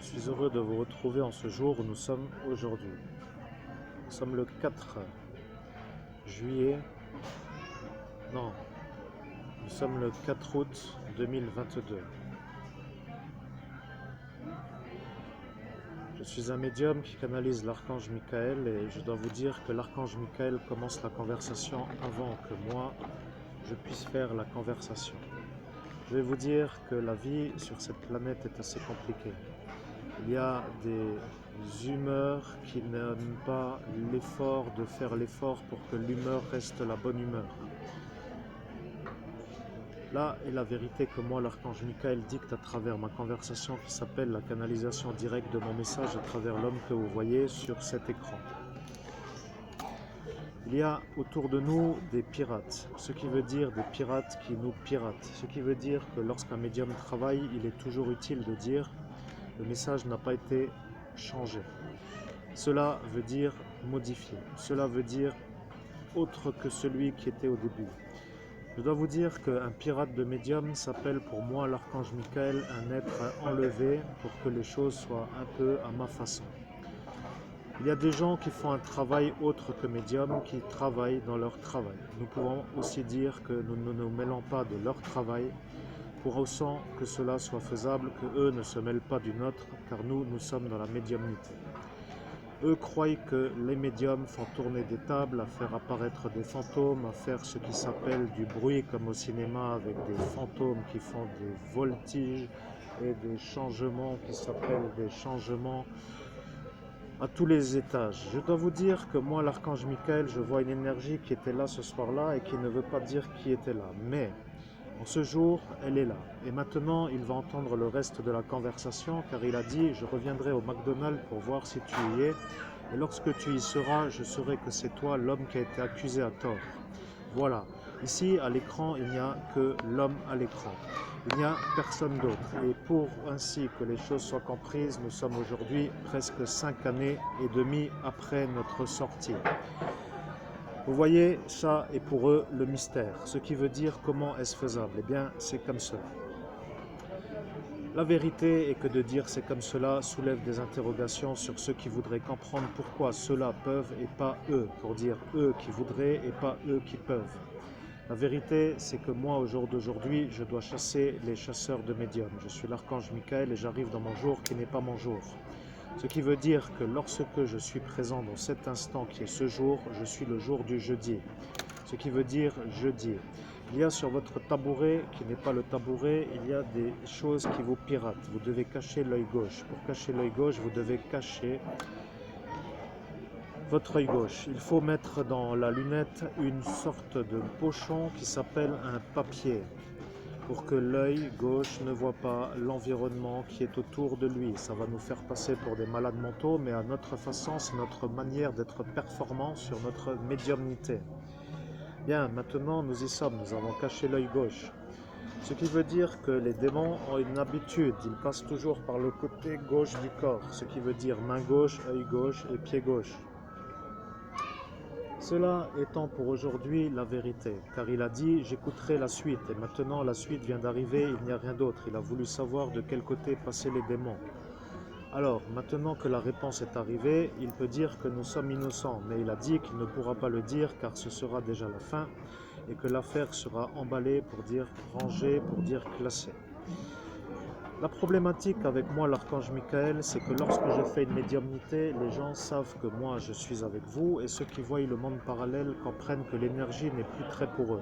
Je suis heureux de vous retrouver en ce jour où nous sommes aujourd'hui. Nous sommes le 4 juillet, non, nous sommes le 4 août 2022. Je suis un médium qui canalise l'archange Michael et je dois vous dire que l'archange Michael commence la conversation avant que moi je puisse faire la conversation. Je vais vous dire que la vie sur cette planète est assez compliquée. Il y a des humeurs qui n'aiment pas l'effort de faire l'effort pour que l'humeur reste la bonne humeur. Là est la vérité que moi, l'archange Michael, dicte à travers ma conversation qui s'appelle la canalisation directe de mon message à travers l'homme que vous voyez sur cet écran. Il y a autour de nous des pirates, ce qui veut dire des pirates qui nous piratent. Ce qui veut dire que lorsqu'un médium travaille, il est toujours utile de dire le message n'a pas été changé. Cela veut dire modifié. Cela veut dire autre que celui qui était au début. Je dois vous dire qu'un pirate de médium s'appelle pour moi l'archange Michael, un être enlevé pour que les choses soient un peu à ma façon. Il y a des gens qui font un travail autre que médium, qui travaillent dans leur travail. Nous pouvons aussi dire que nous ne nous mêlons pas de leur travail, pour autant que cela soit faisable, que eux ne se mêlent pas du nôtre, car nous sommes dans la médiumnité. Eux croient que les médiums font tourner des tables, à faire apparaître des fantômes, à faire ce qui s'appelle du bruit, comme au cinéma, avec des fantômes qui font des voltiges et des changements qui s'appellent des changements à tous les étages. Je dois vous dire que moi, l'archange Michael, je vois une énergie qui était là ce soir-là et qui ne veut pas dire qui était là. Mais en ce jour, elle est là. Et maintenant, il va entendre le reste de la conversation, car il a dit « Je reviendrai au McDonald's pour voir si tu y es. Et lorsque tu y seras, je saurai que c'est toi l'homme qui a été accusé à tort. » Voilà. Ici, à l'écran, il n'y a que l'homme à l'écran. Il n'y a personne d'autre. Et pour ainsi que les choses soient comprises, nous sommes aujourd'hui presque 5 années et demie après notre sortie. Vous voyez, ça est pour eux le mystère. Ce qui veut dire comment est-ce faisable? Eh bien, c'est comme cela. La vérité est que de dire c'est comme cela soulève des interrogations sur ceux qui voudraient comprendre pourquoi ceux-là peuvent et pas eux, pour dire eux qui voudraient et pas eux qui peuvent. La vérité, c'est que moi, au jour d'aujourd'hui, je dois chasser les chasseurs de médiums. Je suis l'archange Michael et j'arrive dans mon jour qui n'est pas mon jour. Ce qui veut dire que lorsque je suis présent dans cet instant qui est ce jour, je suis le jour du jeudi. Ce qui veut dire jeudi. Il y a sur votre tabouret, qui n'est pas le tabouret, il y a des choses qui vous piratent. Vous devez cacher l'œil gauche. Pour cacher l'œil gauche, vous devez cacher votre œil gauche. Il faut mettre dans la lunette une sorte de pochon qui s'appelle un papier, pour que l'œil gauche ne voit pas l'environnement qui est autour de lui. Ça va nous faire passer pour des malades mentaux, mais à notre façon, c'est notre manière d'être performant sur notre médiumnité. Bien, maintenant nous y sommes, nous avons caché l'œil gauche. Ce qui veut dire que les démons ont une habitude, ils passent toujours par le côté gauche du corps, ce qui veut dire main gauche, œil gauche et pied gauche. Cela étant pour aujourd'hui la vérité, car il a dit « j'écouterai la suite » et maintenant la suite vient d'arriver, il n'y a rien d'autre. Il a voulu savoir de quel côté passaient les démons. Alors, maintenant que la réponse est arrivée, il peut dire que nous sommes innocents, mais il a dit qu'il ne pourra pas le dire car ce sera déjà la fin et que l'affaire sera emballée pour dire rangée, pour dire classée. La problématique avec moi, l'archange Michael, c'est que lorsque je fais une médiumnité, les gens savent que moi je suis avec vous et ceux qui voient le monde parallèle comprennent que l'énergie n'est plus très pour eux.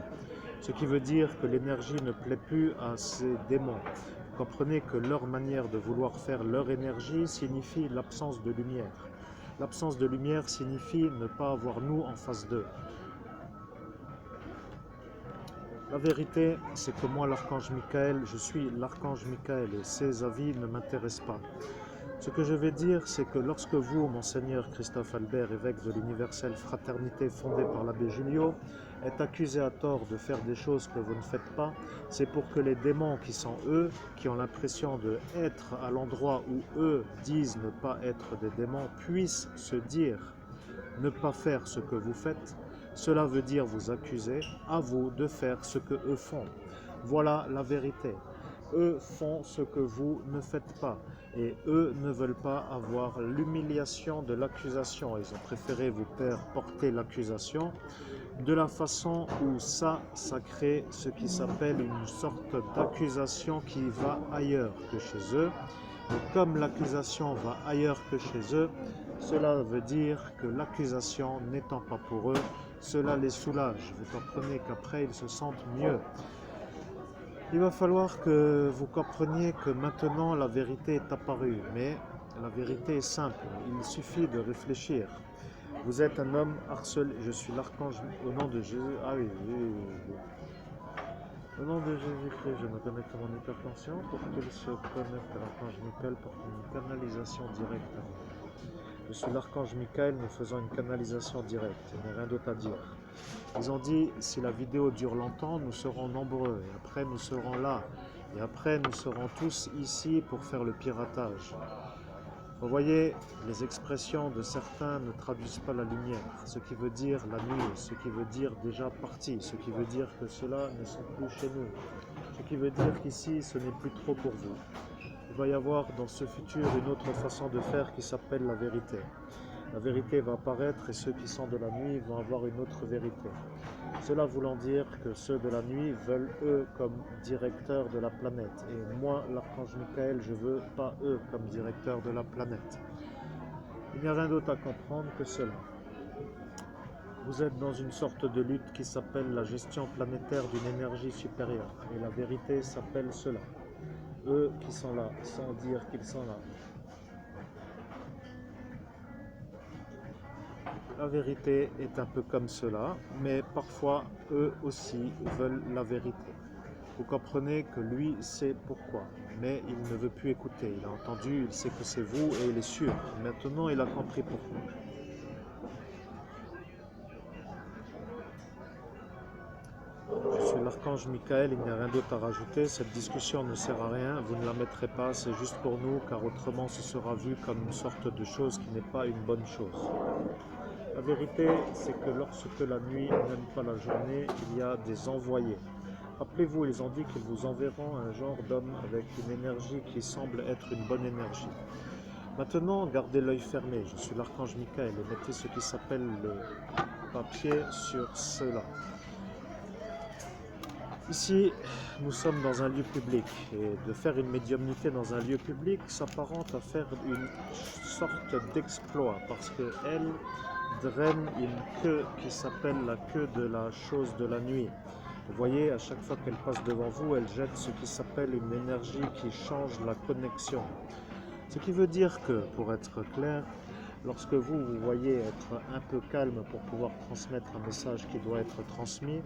Ce qui veut dire que l'énergie ne plaît plus à ces démons. Vous comprenez que leur manière de vouloir faire leur énergie signifie l'absence de lumière. L'absence de lumière signifie ne pas avoir nous en face d'eux. La vérité, c'est que moi, l'archange Michael, je suis l'archange Michael et ses avis ne m'intéressent pas. Ce que je vais dire, c'est que lorsque vous, monseigneur Christophe Albert, évêque de l'universelle fraternité fondée par l'abbé Julio, êtes accusé à tort de faire des choses que vous ne faites pas, c'est pour que les démons qui sont eux, qui ont l'impression d'être à l'endroit où eux disent ne pas être des démons, puissent se dire ne pas faire ce que vous faites. Cela veut dire vous accuser, à vous de faire ce que eux font. Voilà la vérité. eux font ce que vous ne faites pas. Et eux ne veulent pas avoir l'humiliation de l'accusation. Ils ont préféré vous faire porter l'accusation de la façon où ça crée ce qui s'appelle une sorte d'accusation qui va ailleurs que chez eux. Et comme l'accusation va ailleurs que chez eux, cela veut dire que l'accusation n'étant pas pour eux, cela les soulage. Vous comprenez qu'après ils se sentent mieux. Il va falloir que vous compreniez que maintenant la vérité est apparue, mais la vérité est simple, il suffit de réfléchir. Vous êtes un homme harcelé, je suis l'archange au nom de Jésus. Ah oui, au nom de Jésus-Christ, je me connecte à mon hypertension pour qu'il se connecte à l'archange Michael pour une canalisation directe. Je suis l'archange Michael, nous faisons une canalisation directe, il n'y a rien d'autre à dire. Ils ont dit, si la vidéo dure longtemps, nous serons nombreux, et après nous serons là, et après nous serons tous ici pour faire le piratage. Vous voyez, les expressions de certains ne traduisent pas la lumière, ce qui veut dire la nuit, ce qui veut dire déjà parti, ce qui veut dire que ceux-là ne sont plus chez nous, ce qui veut dire qu'ici ce n'est plus trop pour vous. Il va y avoir dans ce futur une autre façon de faire qui s'appelle la vérité. La vérité va apparaître et ceux qui sont de la nuit vont avoir une autre vérité. Cela voulant dire que ceux de la nuit veulent eux comme directeurs de la planète. Et moi, l'archange Michael, je veux pas eux comme directeurs de la planète. Il n'y a rien d'autre à comprendre que cela. Vous êtes dans une sorte de lutte qui s'appelle la gestion planétaire d'une énergie supérieure. Et la vérité s'appelle cela. Eux qui sont là, sans dire qu'ils sont là. La vérité est un peu comme cela, mais parfois eux aussi veulent la vérité. Vous comprenez que lui sait pourquoi, mais il ne veut plus écouter. Il a entendu, il sait que c'est vous et il est sûr. Maintenant, il a compris pourquoi. Je suis l'archange Michael, il n'y a rien d'autre à rajouter. Cette discussion ne sert à rien, vous ne la mettrez pas, c'est juste pour nous, car autrement ce sera vu comme une sorte de chose qui n'est pas une bonne chose. La vérité, c'est que lorsque la nuit n'aime pas la journée, il y a des envoyés. Rappelez-vous, ils ont dit qu'ils vous enverront un genre d'homme avec une énergie qui semble être une bonne énergie. Maintenant, gardez l'œil fermé. Je suis l'archange Michael et mettez ce qui s'appelle le papier sur cela. Ici, nous sommes dans un lieu public et de faire une médiumnité dans un lieu public s'apparente à faire une sorte d'exploit parce qu'elle draine une queue qui s'appelle la queue de la chose de la nuit. Vous voyez, à chaque fois qu'elle passe devant vous, elle jette ce qui s'appelle une énergie qui change la connexion. Ce qui veut dire que, pour être clair, lorsque vous voyez être un peu calme pour pouvoir transmettre un message qui doit être transmis,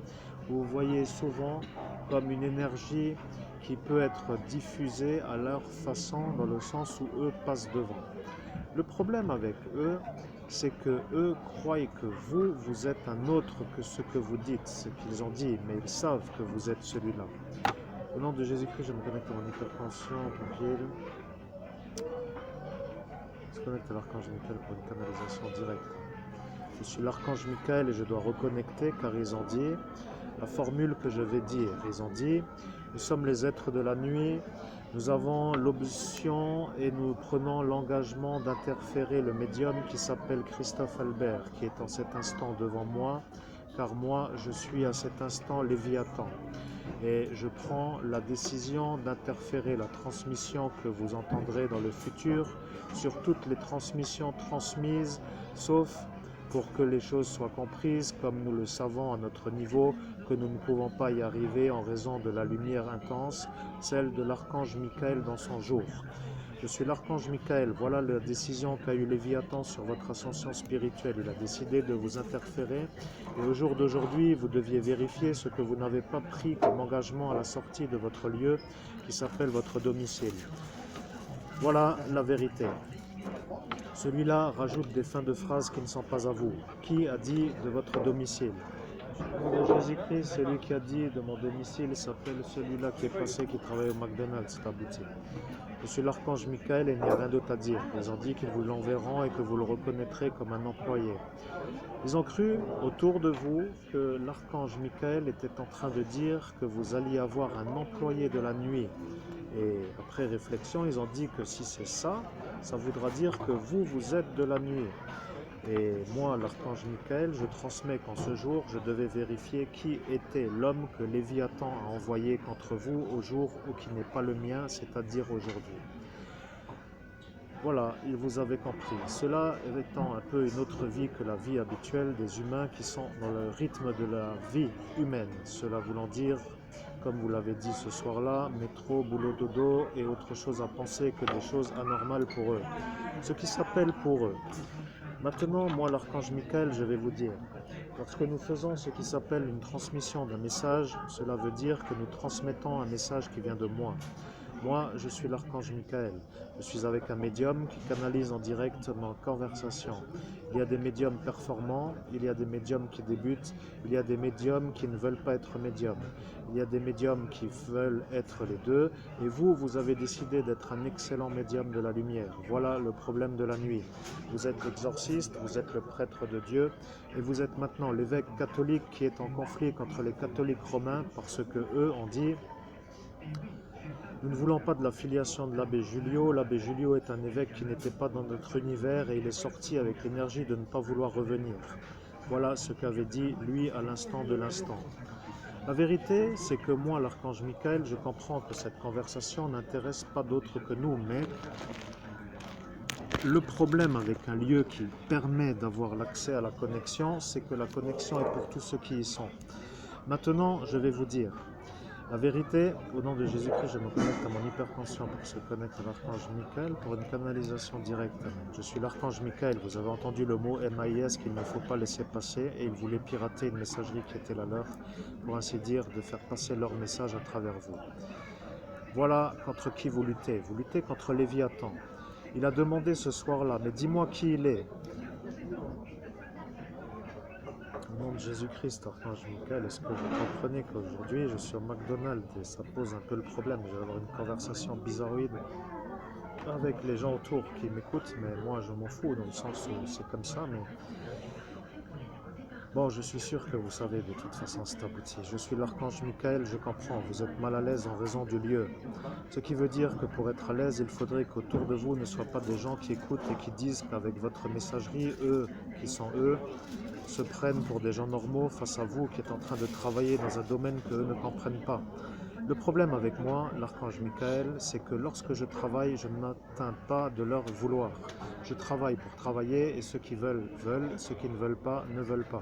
vous voyez souvent comme une énergie qui peut être diffusée à leur façon, dans le sens où eux passent devant. Le problème avec eux, c'est que eux croient que vous êtes un autre que ce que vous dites, ce qu'ils ont dit, mais ils savent que vous êtes celui-là. Au nom de Jésus-Christ, je me connecte à mon hypertension, tranquille. Je me connecte à l'archange Michael pour une canalisation directe. Je suis l'archange Michael et je dois reconnecter car ils ont dit la formule que je vais dire. Ils ont dit, nous sommes les êtres de la nuit, nous avons l'option et nous prenons l'engagement d'interférer le médium qui s'appelle Christophe Albert, qui est en cet instant devant moi, car moi je suis à cet instant Léviathan. Et je prends la décision d'interférer la transmission que vous entendrez dans le futur sur toutes les transmissions transmises, sauf pour que les choses soient comprises comme nous le savons à notre niveau, que nous ne pouvons pas y arriver en raison de la lumière intense, celle de l'archange Michael dans son jour. Je suis l'archange Michael, voilà la décision qu'a eu Léviathan sur votre ascension spirituelle. Il a décidé de vous interférer et au jour d'aujourd'hui, vous deviez vérifier ce que vous n'avez pas pris comme engagement à la sortie de votre lieu qui s'appelle votre domicile. Voilà la vérité. Celui-là rajoute des fins de phrases qui ne sont pas à vous. Qui a dit de votre domicile? Au nom de Jésus-Christ, celui qui a dit de mon domicile s'appelle celui-là qui est passé, qui travaille au McDonald's, c'est abouti. Je suis l'archange Michael et il n'y a rien d'autre à dire. Ils ont dit qu'ils vous l'enverront et que vous le reconnaîtrez comme un employé. Ils ont cru autour de vous que l'archange Michael était en train de dire que vous alliez avoir un employé de la nuit. Et après réflexion, ils ont dit que si c'est ça, ça voudra dire que vous, vous êtes de la nuit. Et moi, l'archange Michael, je transmets qu'en ce jour, je devais vérifier qui était l'homme que Léviathan a envoyé contre vous au jour où qui n'est pas le mien, c'est-à-dire aujourd'hui. Voilà, il vous avait compris. Cela étant un peu une autre vie que la vie habituelle des humains qui sont dans le rythme de la vie humaine. Cela voulant dire, comme vous l'avez dit ce soir-là, métro, boulot, dodo et autre chose à penser que des choses anormales pour eux. Ce qui s'appelle pour eux. Maintenant, moi, l'archange Michael, je vais vous dire, lorsque nous faisons ce qui s'appelle une transmission d'un message, cela veut dire que nous transmettons un message qui vient de moi. Moi, je suis l'archange Michael. Je suis avec un médium qui canalise en direct ma conversation. Il y a des médiums performants, il y a des médiums qui débutent, il y a des médiums qui ne veulent pas être médiums. Il y a des médiums qui veulent être les deux, et vous, vous avez décidé d'être un excellent médium de la lumière. Voilà le problème de la nuit. Vous êtes l'exorciste, vous êtes le prêtre de Dieu, et vous êtes maintenant l'évêque catholique qui est en conflit contre les catholiques romains parce que eux ont dit: nous ne voulons pas de la filiation de l'abbé Julio. L'abbé Julio est un évêque qui n'était pas dans notre univers et il est sorti avec l'énergie de ne pas vouloir revenir. Voilà ce qu'avait dit lui à l'instant de l'instant. La vérité, c'est que moi, l'archange Michael, je comprends que cette conversation n'intéresse pas d'autres que nous, mais le problème avec un lieu qui permet d'avoir l'accès à la connexion, c'est que la connexion est pour tous ceux qui y sont. Maintenant, je vais vous dire, la vérité, au nom de Jésus-Christ, je me connecte à mon hyperconscient pour se connecter à l'archange Michael pour une canalisation directe. Je suis l'archange Michael, vous avez entendu le mot MAIS qu'il ne faut pas laisser passer et ils voulaient pirater une messagerie qui était la leur, pour ainsi dire, de faire passer leur message à travers vous. Voilà contre qui vous luttez. Vous luttez contre Léviathan. Il a demandé ce soir-là, mais dis-moi qui il est. Au nom de Jésus-Christ, archange Michael, est-ce que vous comprenez qu'aujourd'hui je suis au McDonald's et ça pose un peu le problème? Je vais avoir une conversation bizarroïde avec les gens autour qui m'écoutent, mais moi je m'en fous dans le sens où c'est comme ça. Mais bon, je suis sûr que vous savez de toute façon c'est abouti. Je suis l'archange Michael, je comprends, vous êtes mal à l'aise en raison du lieu. Ce qui veut dire que pour être à l'aise, il faudrait qu'autour de vous ne soient pas des gens qui écoutent et qui disent qu'avec votre messagerie, eux, qui sont eux, se prennent pour des gens normaux face à vous qui êtes en train de travailler dans un domaine qu'eux ne comprennent pas. Le problème avec moi, l'archange Michael, c'est que lorsque je travaille, je n'atteins pas de leur vouloir. Je travaille pour travailler et ceux qui veulent, veulent, ceux qui ne veulent pas, ne veulent pas.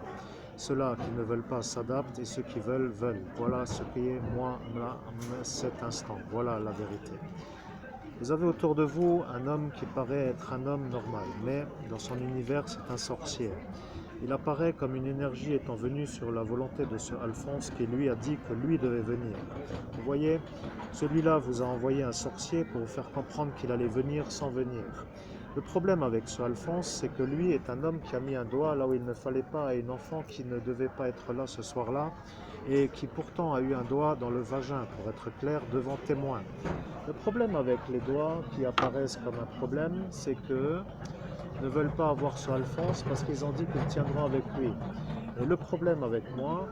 Ceux-là qui ne veulent pas s'adaptent et ceux qui veulent, veulent. Voilà ce qui est moi, là, cet instant. Voilà la vérité. Vous avez autour de vous un homme qui paraît être un homme normal, mais dans son univers, c'est un sorcier. Il apparaît comme une énergie étant venue sur la volonté de ce Alphonse qui lui a dit que lui devait venir. Vous voyez, celui-là vous a envoyé un sorcier pour vous faire comprendre qu'il allait venir sans venir. Le problème avec ce Alphonse, c'est que lui est un homme qui a mis un doigt là où il ne fallait pas à une enfant qui ne devait pas être là ce soir-là et qui pourtant a eu un doigt dans le vagin, pour être clair, devant témoin. Le problème avec les doigts qui apparaissent comme un problème, c'est que ne veulent pas avoir ce Alphonse parce qu'ils ont dit qu'ils tiendront avec lui. Et le problème avec moi,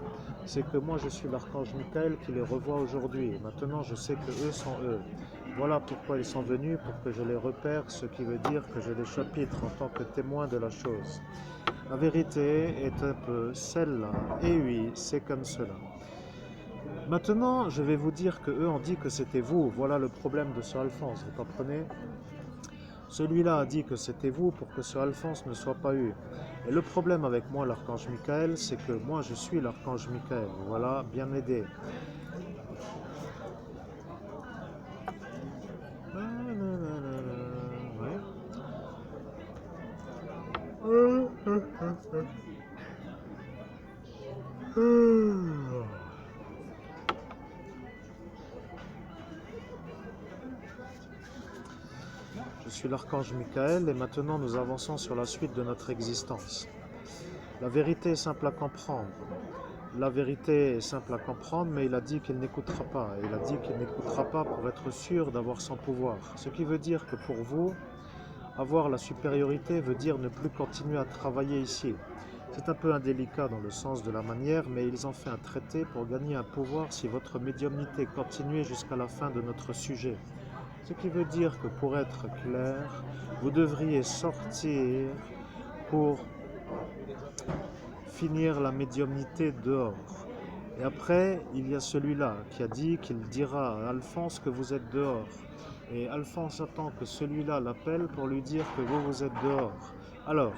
c'est que moi je suis l'archange Michael qui les revoit aujourd'hui. Maintenant je sais que eux sont eux. Voilà pourquoi ils sont venus, pour que je les repère, ce qui veut dire que je les chapitre en tant que témoin de la chose. La vérité est un peu celle-là, et oui, c'est comme cela. Maintenant, je vais vous dire que eux ont dit que c'était vous. Voilà le problème de ce Alphonse, vous comprenez? Celui-là a dit que c'était vous pour que ce Alphonse ne soit pas eu. Et le problème avec moi, l'archange Michael, c'est que moi je suis l'archange Michael. Voilà, bien aidé. Je suis l'archange Michael et maintenant nous avançons sur la suite de notre existence. La vérité est simple à comprendre. La vérité est simple à comprendre, mais il a dit qu'il n'écoutera pas. Il a dit qu'il n'écoutera pas pour être sûr d'avoir son pouvoir. Ce qui veut dire que pour vous, avoir la supériorité veut dire ne plus continuer à travailler ici. C'est un peu indélicat dans le sens de la manière, mais ils ont fait un traité pour gagner un pouvoir si votre médiumnité continuait jusqu'à la fin de notre sujet. Ce qui veut dire que pour être clair, vous devriez sortir pour finir la médiumnité dehors. Et après, il y a celui-là qui a dit qu'il dira à Alphonse que vous êtes dehors. Et Alphonse attend que celui-là l'appelle pour lui dire que vous êtes dehors. Alors,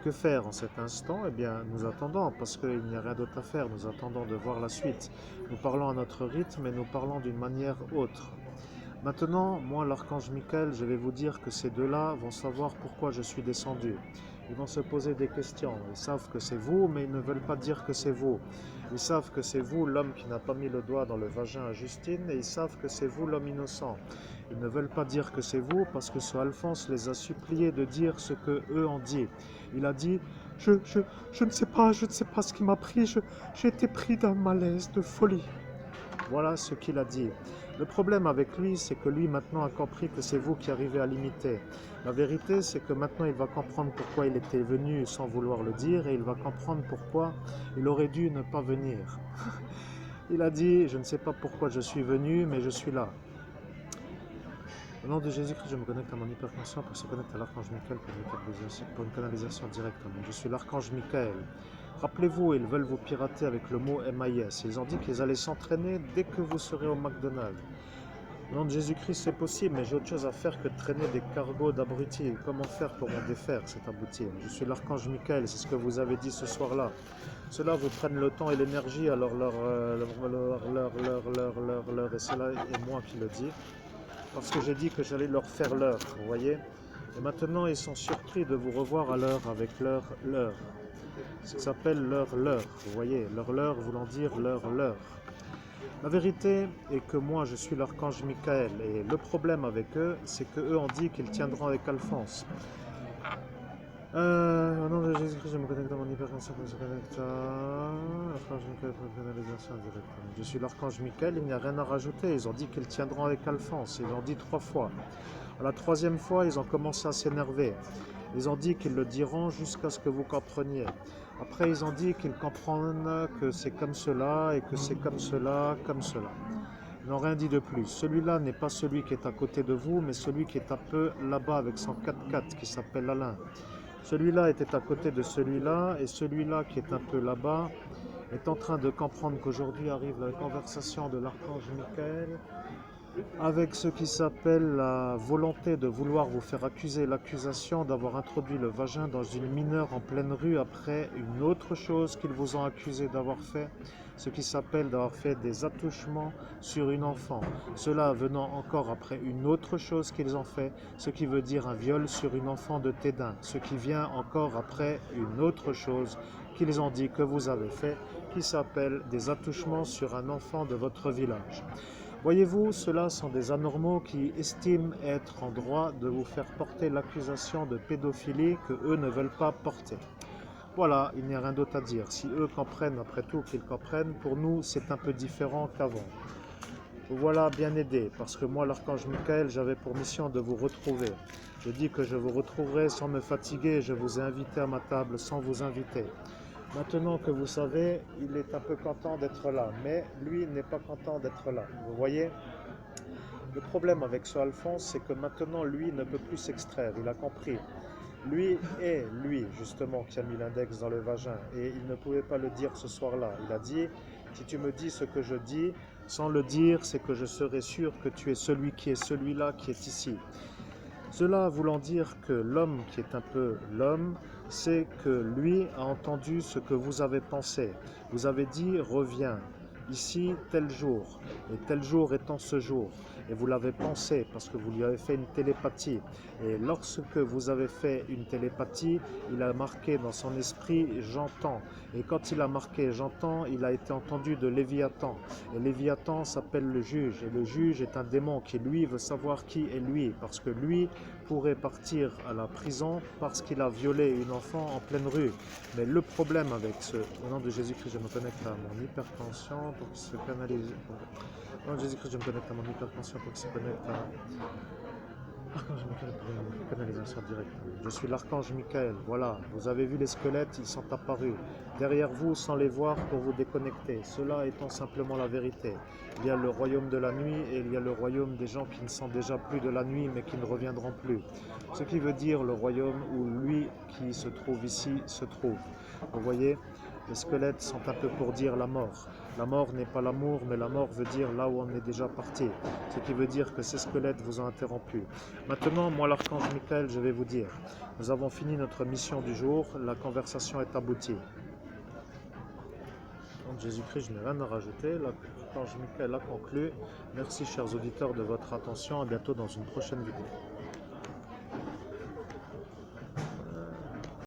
que faire en cet instant? Eh bien, nous attendons, parce qu'il n'y a rien d'autre à faire. Nous attendons de voir la suite. Nous parlons à notre rythme et nous parlons d'une manière autre. Maintenant, moi, l'archange Michael, je vais vous dire que ces deux-là vont savoir pourquoi je suis descendu. Ils vont se poser des questions. Ils savent que c'est vous, mais ils ne veulent pas dire que c'est vous. Ils savent que c'est vous, l'homme qui n'a pas mis le doigt dans le vagin à Justine, et ils savent que c'est vous, l'homme innocent. Ils ne veulent pas dire que c'est vous, parce que ce Alphonse les a suppliés de dire ce que eux ont dit. Il a dit, je ne sais pas ce qui m'a pris, j'ai été pris d'un malaise, de folie. Voilà ce qu'il a dit. Le problème avec lui, c'est que lui maintenant a compris que c'est vous qui arrivez à l'imiter. La vérité, c'est que maintenant il va comprendre pourquoi il était venu sans vouloir le dire et il va comprendre pourquoi il aurait dû ne pas venir. Il a dit, je ne sais pas pourquoi je suis venu, mais je suis là. Au nom de Jésus-Christ, je me connecte à mon hyperconscient pour se connecter à l'archange Michael pour une canalisation directe. Je suis l'archange Michael. Rappelez-vous, ils veulent vous pirater avec le mot MIS. Ils ont dit qu'ils allaient s'entraîner dès que vous serez au McDonald's. Au nom de Jésus-Christ, c'est possible, mais j'ai autre chose à faire que de traîner des cargos d'abrutis. Comment faire pour en défaire cet abruti? Je suis l'archange Michael, c'est ce que vous avez dit ce soir-là. Ceux-là vous prennent le temps et l'énergie, alors et cela est moi qui le dis. Parce que j'ai dit que j'allais leur faire l'heure, vous voyez. Et maintenant, ils sont surpris de vous revoir à l'heure avec leur. Ce qui s'appelle leur, vous voyez. Leur voulant dire leur. La vérité est que moi, je suis l'archange Michael. Et le problème avec eux, c'est qu'eux ont dit qu'ils tiendront avec Alphonse. Au nom de Jésus-Christ, je me connecte à mon hyperconscient pour se connecter à l'archange Michael pour une canalisation directe. Je suis l'archange Michael, il n'y a rien à rajouter. Ils ont dit qu'ils tiendront avec Alphonse. Ils l'ont dit 3 fois. À la 3e fois, ils ont commencé à s'énerver. Ils ont dit qu'ils le diront jusqu'à ce que vous compreniez. Après, ils ont dit qu'ils comprennent que c'est comme cela et que c'est comme cela, comme cela. Ils n'ont rien dit de plus. Celui-là n'est pas celui qui est à côté de vous, mais celui qui est un peu là-bas avec son 4x4 qui s'appelle Alain. Celui-là était à côté de celui-là, et celui-là qui est un peu là-bas est en train de comprendre qu'aujourd'hui arrive la conversation de l'archange Michael avec ce qui s'appelle la volonté de vouloir vous faire accuser l'accusation d'avoir introduit le vagin dans une mineure en pleine rue après une autre chose qu'ils vous ont accusé d'avoir fait, ce qui s'appelle d'avoir fait des attouchements sur une enfant. Cela venant encore après une autre chose qu'ils ont fait, ce qui veut dire un viol sur une enfant de Tédin, ce qui vient encore après une autre chose qu'ils ont dit que vous avez fait, qui s'appelle des attouchements sur un enfant de votre village. Voyez-vous, ceux-là sont des anormaux qui estiment être en droit de vous faire porter l'accusation de pédophilie que eux ne veulent pas porter. Voilà, il n'y a rien d'autre à dire. Si eux comprennent, après tout, qu'ils comprennent, pour nous, c'est un peu différent qu'avant. Vous voilà bien aidé, parce que moi, l'archange Michael, j'avais pour mission de vous retrouver. Je dis que je vous retrouverai sans me fatiguer, je vous ai invité à ma table sans vous inviter. Maintenant que vous savez, il est un peu content d'être là, mais lui n'est pas content d'être là. Vous voyez? Le problème avec ce Alphonse, c'est que maintenant, lui ne peut plus s'extraire. Il a compris. Lui est lui, justement, qui a mis l'index dans le vagin. Et il ne pouvait pas le dire ce soir-là. Il a dit, si tu me dis ce que je dis, sans le dire, c'est que je serai sûr que tu es celui qui est celui-là qui est ici. Cela voulant dire que l'homme qui est un peu l'homme, c'est que lui a entendu ce que vous avez pensé. Vous avez dit, reviens, ici tel jour, et tel jour étant ce jour. Et vous l'avez pensé parce que vous lui avez fait une télépathie. Et lorsque vous avez fait une télépathie, il a marqué dans son esprit « j'entends ». Et quand il a marqué « j'entends », il a été entendu de Léviathan. Et Léviathan s'appelle le juge. Et le juge est un démon qui, lui, veut savoir qui est lui. Parce que lui pourrait partir à la prison parce qu'il a violé une enfant en pleine rue. Mais le problème avec ce... Au nom de Jésus-Christ, je me connecte à mon hypertension pour qu'il se canalise... Au nom de Jésus-Christ, je me connecte à mon hypertension pour qu'il se connecte à... Archange Michael pour une canalisation directe. Je suis l'archange Michael. Voilà, vous avez vu les squelettes, ils sont apparus derrière vous sans les voir pour vous déconnecter. Cela étant simplement la vérité. Il y a le royaume de la nuit et il y a le royaume des gens qui ne sont déjà plus de la nuit mais qui ne reviendront plus. Ce qui veut dire le royaume où lui qui se trouve ici se trouve. Vous voyez, les squelettes sont un peu pour dire la mort. La mort n'est pas l'amour, mais la mort veut dire là où on est déjà parti. Ce qui veut dire que ces squelettes vous ont interrompu. Maintenant, moi, l'archange Michael, je vais vous dire, nous avons fini notre mission du jour, la conversation est aboutie. Donc, Jésus-Christ, je n'ai rien à rajouter, l'archange Michael a conclu. Merci, chers auditeurs, de votre attention. À bientôt dans une prochaine vidéo.